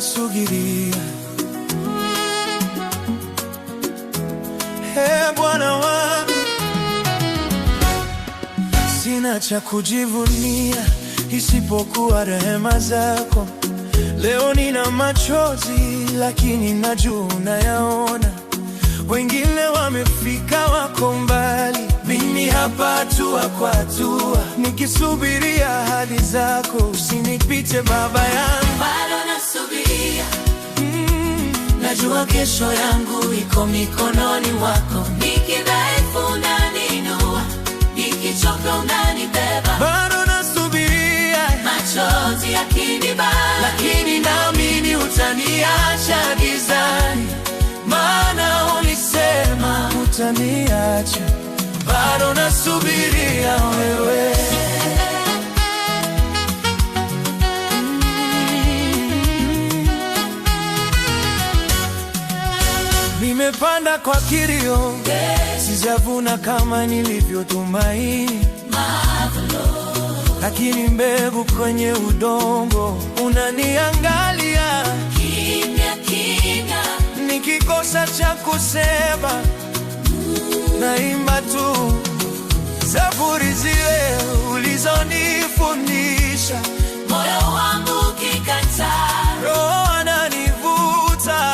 nasubiria. Bwana wangu, sina cha kujivunia isipokuwa rehema zako. Leo nina machozi, lakini najua unayaona. Wengine wamefika, wako mbali, mimi hapa hatua kwa hatua, nikisubiria ahadi zako. Usinipite Baba yangu, bado nasubiria. Najua kesho yangu iko mikononi mwako. Nikidhaifu unaniinua, nikichoka unanibeba. bado nasubiria, Machozi yakinibana, lakini naamini utaniacha gizani, maana ulisema utaniacha. Bado nasubiria wewe. Nimepanda kwa kilio, sijavuna kama nilivyotumaini, lakini mbegu kwenye udongo. Unaniangalia kimya kimya, nikikosa cha kusema, naimba tu zaburi zile ulizonifundisha. moyo wangu ukikataa, Roho ananivuta,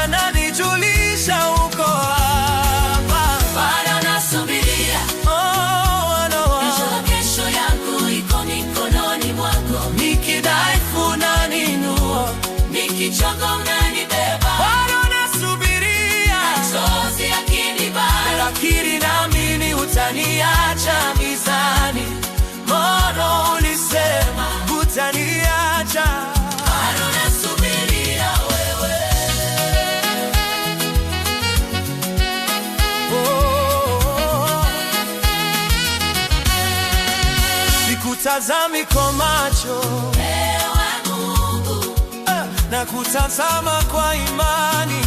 ananijulisha uko hapa. bado nasubiria. Najua kesho yangu iko mikononi mwako. Nikidhaifu unaninua, Nikichoka unanibeba. bado nasubiria, Machozi yakinibana, lakini naamini utaniacha gizani, maana ulisema utaniacha. bado nasubiria wewe. Sikutazami kwa macho, Ewe Mungu, na kutazama kwa imani.